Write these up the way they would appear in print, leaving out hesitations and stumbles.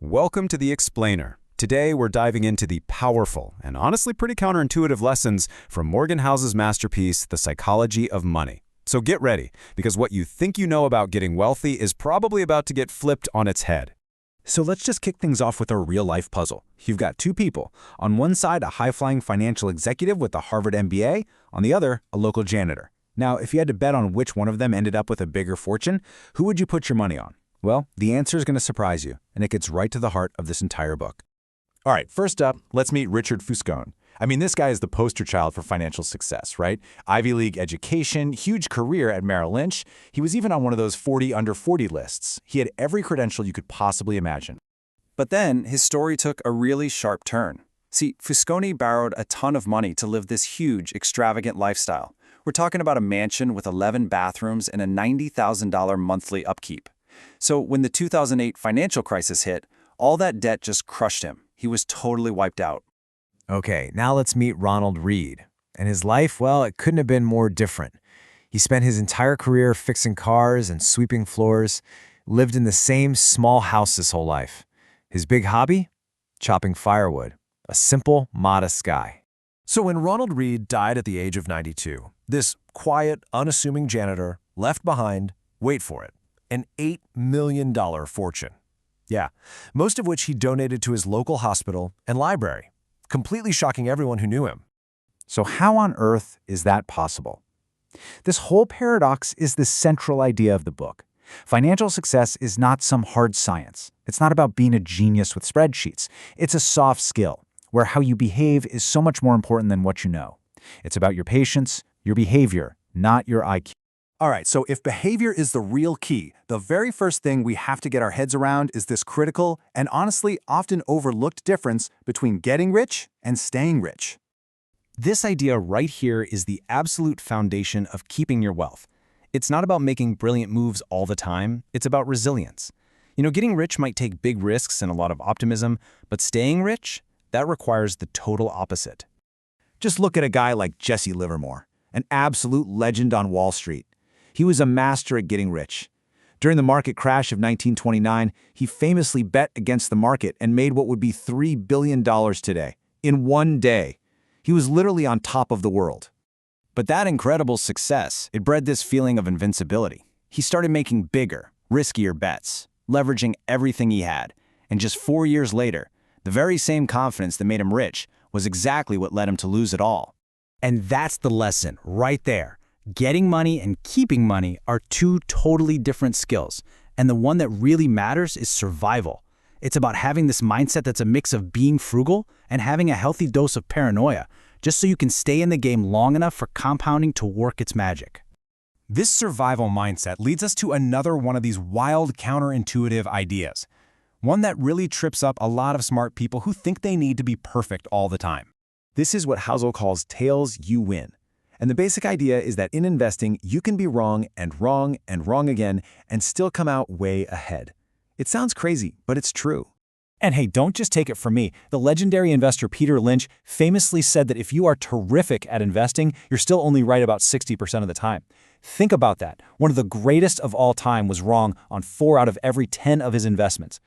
Welcome to The Explainer. Today we're diving into the powerful and honestly pretty counterintuitive lessons from Morgan House's masterpiece, The Psychology of Money. So get ready, because what you think you know about getting wealthy is probably about to get flipped on its head. So let's just kick things off with a real-life puzzle. You've got two people. On one side, a high-flying financial executive with a Harvard MBA. On the other, a local janitor. Now, if you had to bet on which one of them ended up with a bigger fortune, who would you put your money on? Well, the answer is going to surprise you, and it gets right to the heart of this entire book. All right, first up, let's meet Richard Fuscone. I mean, this guy is the poster child for financial success, right? Ivy League education, huge career at Merrill Lynch. He was even on one of those 40 under 40 lists. He had every credential you could possibly imagine. But then his story took a really sharp turn. See, Fuscone borrowed a ton of money to live this huge, extravagant lifestyle. We're talking about a mansion with 11 bathrooms and a $90,000 monthly upkeep. So when the 2008 financial crisis hit, all that debt just crushed him. He was totally wiped out. Okay, now let's meet Ronald Read. And his life, well, it couldn't have been more different. He spent his entire career fixing cars and sweeping floors, lived in the same small house his whole life. His big hobby? Chopping firewood. A simple, modest guy. So when Ronald Read died at the age of 92, this quiet, unassuming janitor left behind, wait for it, an $8 million fortune. Yeah, most of which he donated to his local hospital and library, completely shocking everyone who knew him. So how on earth is that possible? This whole paradox is the central idea of the book. Financial success is not some hard science. It's not about being a genius with spreadsheets. It's a soft skill, where how you behave is so much more important than what you know. It's about your patience, your behavior, not your IQ. All right, so if behavior is the real key, the very first thing we have to get our heads around is this critical and honestly often overlooked difference between getting rich and staying rich. This idea right here is the absolute foundation of keeping your wealth. It's not about making brilliant moves all the time, it's about resilience. You know, getting rich might take big risks and a lot of optimism, but staying rich, that requires the total opposite. Just look at a guy like Jesse Livermore, an absolute legend on Wall Street. He was a master at getting rich. During the market crash of 1929, he famously bet against the market and made what would be $3 billion today, in one day. He was literally on top of the world. But that incredible success, it bred this feeling of invincibility. He started making bigger, riskier bets, leveraging everything he had. And just 4 years later, the very same confidence that made him rich was exactly what led him to lose it all. And that's the lesson right there. Getting money and keeping money are two totally different skills, and the one that really matters is survival. It's about having this mindset that's a mix of being frugal and having a healthy dose of paranoia, just so you can stay in the game long enough for compounding to work its magic. This survival mindset leads us to another one of these wild counterintuitive ideas, one that really trips up a lot of smart people who think they need to be perfect all the time. This is what Housel calls tails you win. And the basic idea is that in investing, you can be wrong and wrong and wrong again and still come out way ahead. It sounds crazy, but it's true. And hey, don't just take it from me. The legendary investor Peter Lynch famously said that if you are terrific at investing, you're still only right about 60% of the time. Think about that. One of the greatest of all time was wrong on 4 out of every 10 of his investments.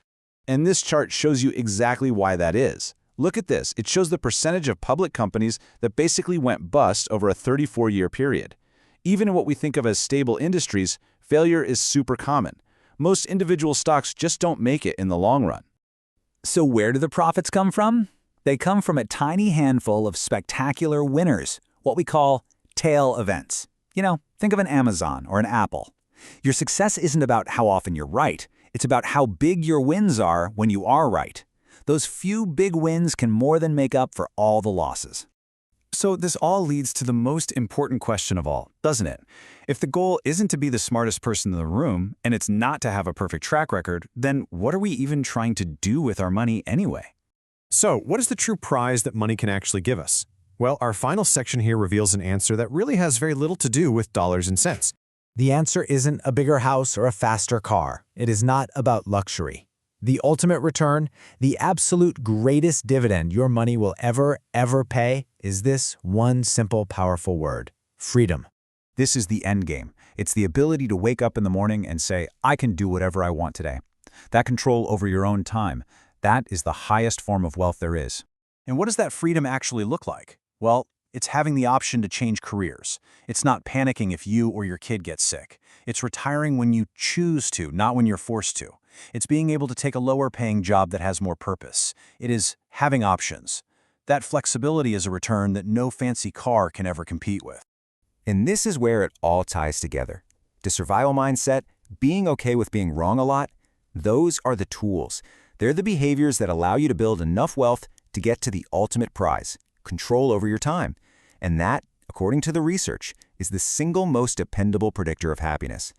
And this chart shows you exactly why that is. Look at this. It shows the percentage of public companies that basically went bust over a 34-year period. Even in what we think of as stable industries, failure is super common. Most individual stocks just don't make it in the long run. So where do the profits come from? They come from a tiny handful of spectacular winners, what we call tail events. You know, think of an Amazon or an Apple. Your success isn't about how often you're right. It's about how big your wins are when you are right. Those few big wins can more than make up for all the losses. So this all leads to the most important question of all, doesn't it? If the goal isn't to be the smartest person in the room, and it's not to have a perfect track record, then what are we even trying to do with our money anyway? So, what is the true prize that money can actually give us? Well, our final section here reveals an answer that really has very little to do with dollars and cents. The answer isn't a bigger house or a faster car. It is not about luxury. The ultimate return, the absolute greatest dividend your money will ever pay, is this one simple, powerful word: freedom. This is the end game. It's the ability to wake up in the morning and say, I can do whatever I want today. That control over your own time, That is the highest form of wealth there is. And what does that freedom actually look like? Well, it's having the option to change careers. It's not panicking if you or your kid gets sick. It's retiring when you choose to, not when you're forced to. It's being able to take a lower-paying job that has more purpose. It is having options. That flexibility is a return that no fancy car can ever compete with. And this is where it all ties together. The survival mindset, being okay with being wrong a lot, those are the tools. They're the behaviors that allow you to build enough wealth to get to the ultimate prize, control over your time. And that, according to the research, is the single most dependable predictor of happiness.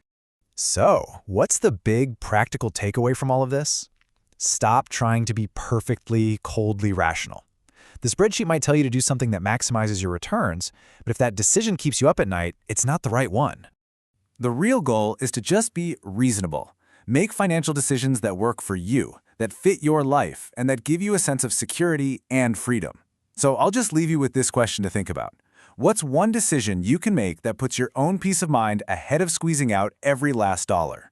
So, what's the big practical takeaway from all of this? Stop trying to be perfectly, coldly rational. The spreadsheet might tell you to do something that maximizes your returns, but if that decision keeps you up at night, it's not the right one. The real goal is to just be reasonable. Make financial decisions that work for you, that fit your life, and that give you a sense of security and freedom. So I'll just leave you with this question to think about. What's one decision you can make that puts your own peace of mind ahead of squeezing out every last dollar?